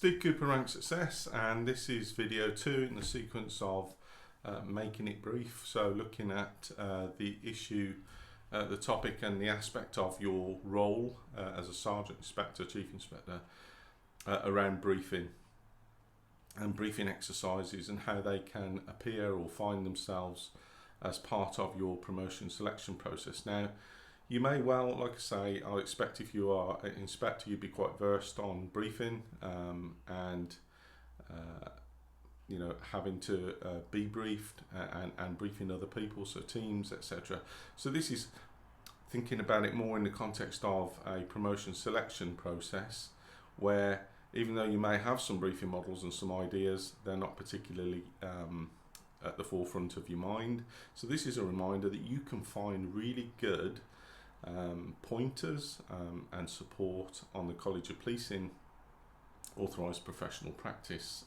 Steve Cooper Rank Success, and this is video 2 in the sequence of making it brief. So looking at the issue, the topic and the aspect of your role as a Sergeant Inspector, Chief Inspector, around briefing and briefing exercises and how they can appear or find themselves as part of your promotion selection process. Now, you may well, like I say, I expect if you are an inspector, you'd be quite versed on briefing and you know, having to be briefed and briefing other people, so teams, etc. So this is thinking about it more in the context of a promotion selection process, where even though you may have some briefing models and some ideas, they're not particularly at the forefront of your mind. So this is a reminder that you can find really good pointers and support on the College of Policing authorised professional practice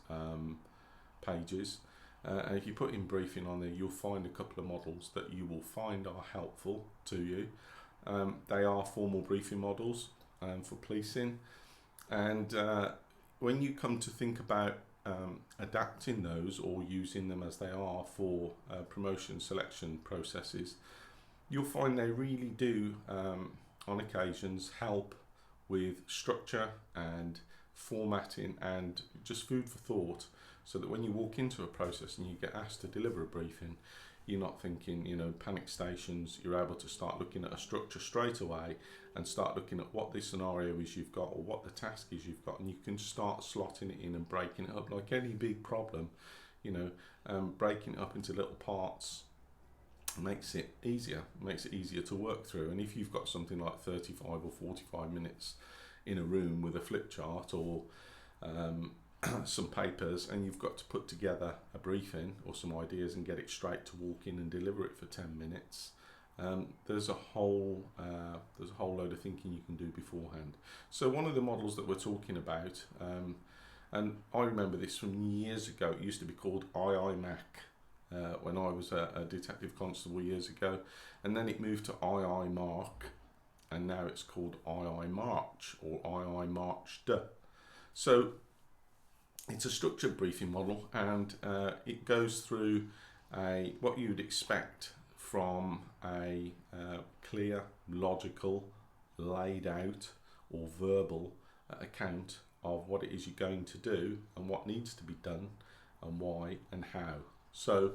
pages, and if you put in briefing on there, you'll find a couple of models that you will find are helpful to you. They are formal briefing models for policing, and when you come to think about adapting those or using them as they are for promotion selection processes, you'll find they really do on occasions help with structure and formatting and just food for thought, so that when you walk into a process and you get asked to deliver a briefing, you're not thinking, you know, panic stations. You're able to start looking at a structure straight away and start looking at what the scenario is you've got or what the task is you've got, and you can start slotting it in and breaking it up like any big problem. You know, breaking it up into little parts makes it easier to work through. And if you've got something like 35 or 45 minutes in a room with a flip chart or some papers, and you've got to put together a briefing or some ideas and get it straight to walk in and deliver it for 10 minutes, there's a whole load of thinking you can do beforehand. So one of the models that we're talking about, and I remember this from years ago, it used to be called IIMAC when I was a detective constable years ago, and then it moved to IIMARCH, and now it's called IIMARCH or IIMARCHD. So it's a structured briefing model, and it goes through what you would expect from a clear, logical, laid out or verbal account of what it is you're going to do and what needs to be done and why and how. So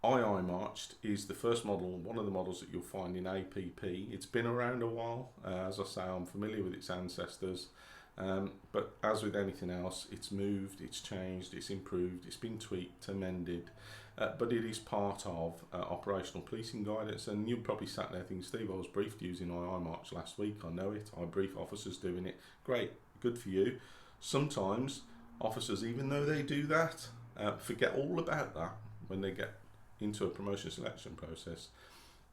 IIMARCHD is the first model, one of the models that you'll find in APP. It's been around a while. As I say, I'm familiar with its ancestors, but as with anything else, it's moved, it's changed, it's improved, it's been tweaked, amended, but it is part of operational policing guidance. And you'll probably sat there thinking, Steve, I was briefed using IIMARCHD last week. I know it. I brief officers doing it. Great, good for you. Sometimes officers, even though they do that, forget all about that when they get into a promotion selection process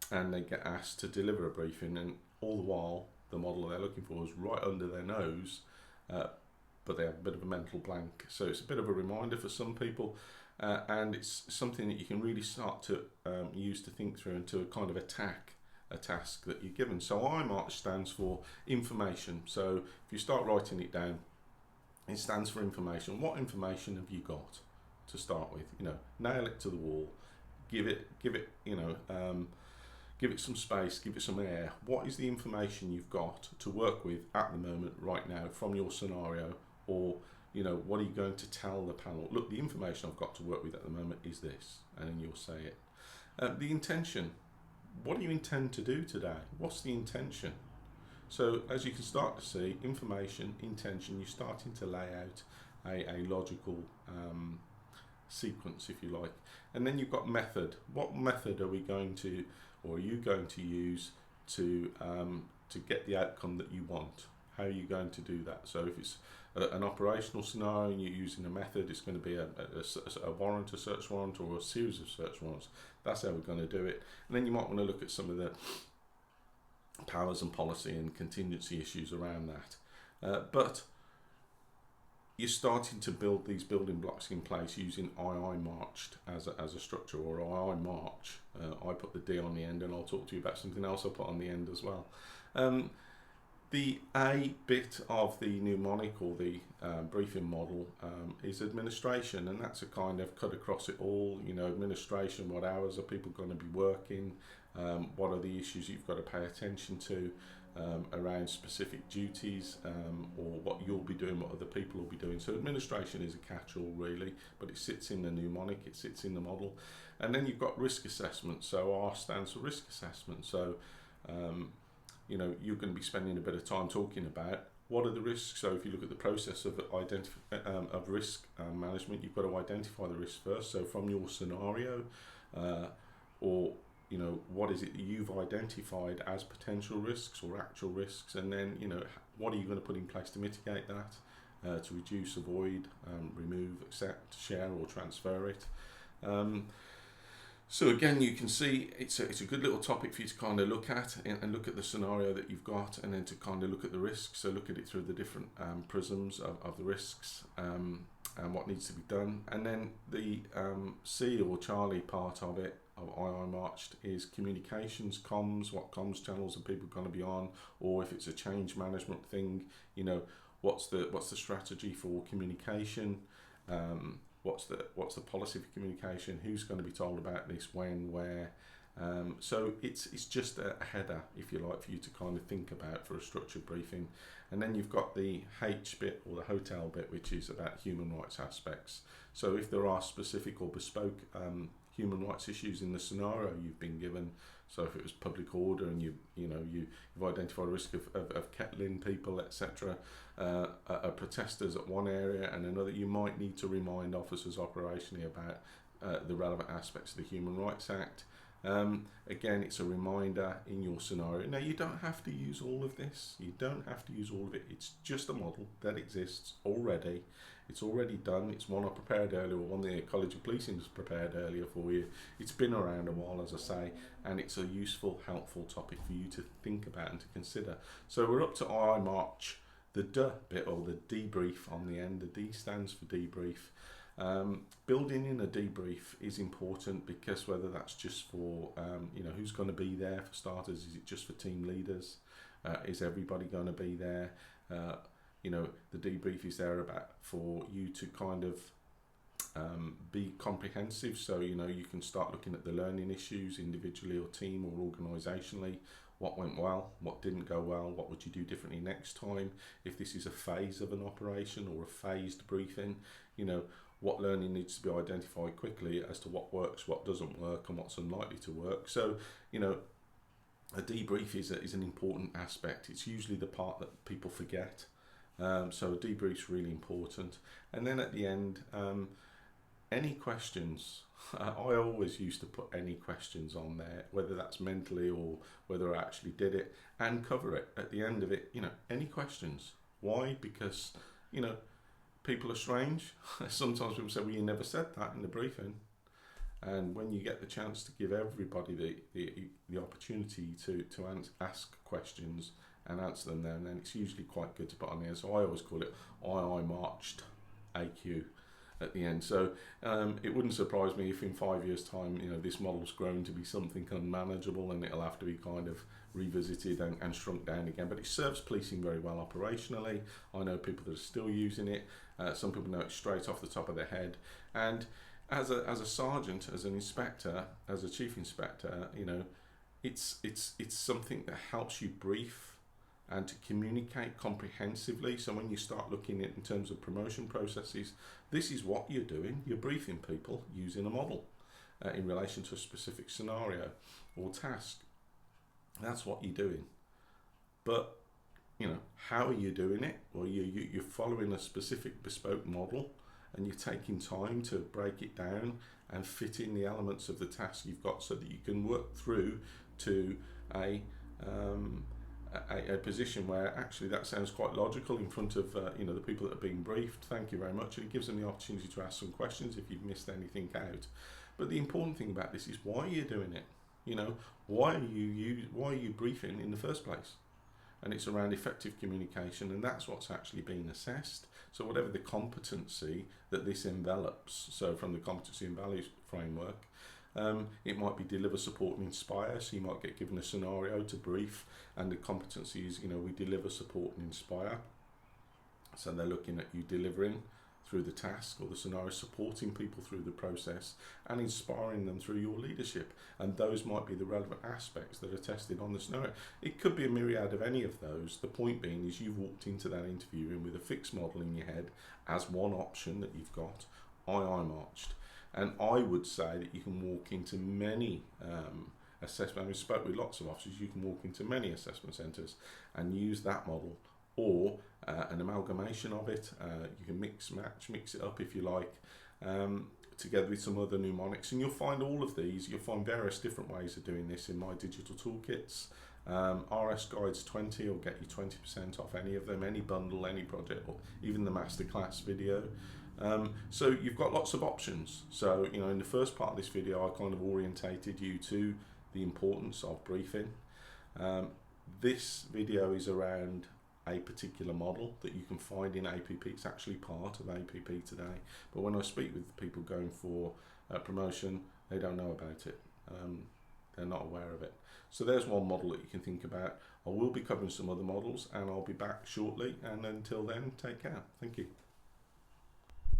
and they get asked to deliver a briefing, and all the while the model they're looking for is right under their nose, but they have a bit of a mental blank. So it's a bit of a reminder for some people, and it's something that you can really start to use to think through and to kind of attack a task that you're given. So IIMARCH stands for information. So if you start writing it down, it stands for information. What information have you got to start with? You know, nail it to the wall. Give it, you know, give it some space, give it some air. What is the information you've got to work with at the moment, right now, from your scenario? Or, you know, what are you going to tell the panel? Look, the information I've got to work with at the moment is this, and then you'll say it. The intention. What do you intend to do today? What's the intention? So as you can start to see, information, intention, you're starting to lay out a logical sequence, if you like. And then you've got method. What method are we going to, or are you going to use to get the outcome that you want? How are you going to do that? So if it's an operational scenario and you're using a method, it's going to be a warrant, a search warrant, or a series of search warrants. That's how we're going to do it. And then you might want to look at some of the powers and policy and contingency issues around that. But you're starting to build these building blocks in place using IIMARCHD as a structure, or IIMARCH. I put the D on the end, and I'll talk to you about something else I put on the end as well. The A bit of the mnemonic or the briefing model is administration, and that's a kind of cut across it all. You know, administration, what hours are people going to be working, what are the issues you've got to pay attention to around specific duties, or what you'll be doing, what other people will be doing. So administration is a catch-all really, but it sits in the mnemonic, it sits in the model. And then you've got risk assessment. So R stands for risk assessment. So you know, you're going to be spending a bit of time talking about what are the risks. So if you look at the process of risk management, you've got to identify the risk first. So from your scenario, or you know, what is it that you've identified as potential risks or actual risks, and then you know, what are you going to put in place to mitigate that, to reduce, avoid, remove, accept, share, or transfer it. So again, you can see it's a good little topic for you to kind of look at and look at the scenario that you've got, and then to kind of look at the risks. So look at it through the different prisms of the risks and what needs to be done. And then the C or Charlie part of it, of IIMARCHD, is communications, comms. What comms channels are people going to be on? Or if it's a change management thing, you know, what's the strategy for communication? What's the policy for communication? Who's going to be told about this? When? Where? So it's just a header, if you like, for you to kind of think about for a structured briefing. And then you've got the H bit, or the hotel bit, which is about human rights aspects. So if there are specific or bespoke human rights issues in the scenario you've been given, so if it was public order and you've identified a risk of kettling people, etc., protesters at one area and another, you might need to remind officers operationally about the relevant aspects of the Human Rights Act. Again, it's a reminder in your scenario. Now, you don't have to use all of this. You don't have to use all of it. It's just a model that exists already. It's already done. It's one I prepared earlier, or one the College of Policing has prepared earlier for you. It's been around a while, as I say, and it's a useful, helpful topic for you to think about and to consider. So we're up to IIMARCHD, the D bit, or the debrief on the end. The D stands for debrief. Building in a debrief is important, because whether that's just for who's going to be there for starters, is it just for team leaders, is everybody going to be there? The debrief is there for you to kind of be comprehensive, so you can start looking at the learning issues individually or team or organisationally. What went well, what didn't go well, what would you do differently next time? If this is a phase of an operation or a phased briefing, what learning needs to be identified quickly as to what works, what doesn't work, and what's unlikely to work. So, a debrief is an important aspect. It's usually the part that people forget. So a debrief is really important. And then at the end, any questions. I always used to put any questions on there, whether that's mentally or whether I actually did it, and cover it at the end of it. Any questions. Why? Because, people are strange. Sometimes people say, well, you never said that in the briefing. And when you get the chance to give everybody the opportunity to ask questions and answer them there, and then it's usually quite good to put on there. So I always call it IIMARCHD AQ at the end. So it wouldn't surprise me if in 5 years' time, this model's grown to be something unmanageable, and it'll have to be kind of revisited and shrunk down again. But it serves policing very well operationally. I know people that are still using it. Some people know it straight off the top of their head. And as a sergeant, as an inspector, as a chief inspector, it's something that helps you brief and to communicate comprehensively. So when you start looking at in terms of promotion processes, this is what you're doing. You're briefing people using a model in relation to a specific scenario or task. That's what you're doing. But how are you doing it? Well, you're following a specific bespoke model, and you're taking time to break it down and fit in the elements of the task you've got, so that you can work through to a position where actually that sounds quite logical in front of the people that are being briefed. Thank you very much. And it gives them the opportunity to ask some questions if you've missed anything out. But the important thing about this is why you're doing it. Why are you briefing in the first place? And it's around effective communication, and that's what's actually being assessed. So whatever the competency that this envelops, so from the competency and values framework, It might be deliver, support and inspire, so you might get given a scenario to brief, and the competencies, we deliver, support and inspire. So they're looking at you delivering through the task or the scenario, supporting people through the process and inspiring them through your leadership. And those might be the relevant aspects that are tested on the scenario. It could be a myriad of any of those. The point being is you've walked into that interview room with a fixed model in your head as one option that you've got, IIMARCHD. And I would say that you can walk into many assessment. I spoke with lots of officers. You can walk into many assessment centres and use that model, or an amalgamation of it. You can mix it up if you like, together with some other mnemonics, and you'll find all of these. You'll find various different ways of doing this in my digital toolkits. RS Guides 20 will get you 20% off any of them, any bundle, any project, or even the masterclass video. So you've got lots of options. So in the first part of this video, I kind of orientated you to the importance of briefing. This video is around a particular model that you can find in APP. It's actually part of APP today, but when I speak with people going for promotion, they don't know about it. They're not aware of it. So there's one model that you can think about. I will be covering some other models, and I'll be back shortly, and until then, take care. Thank you.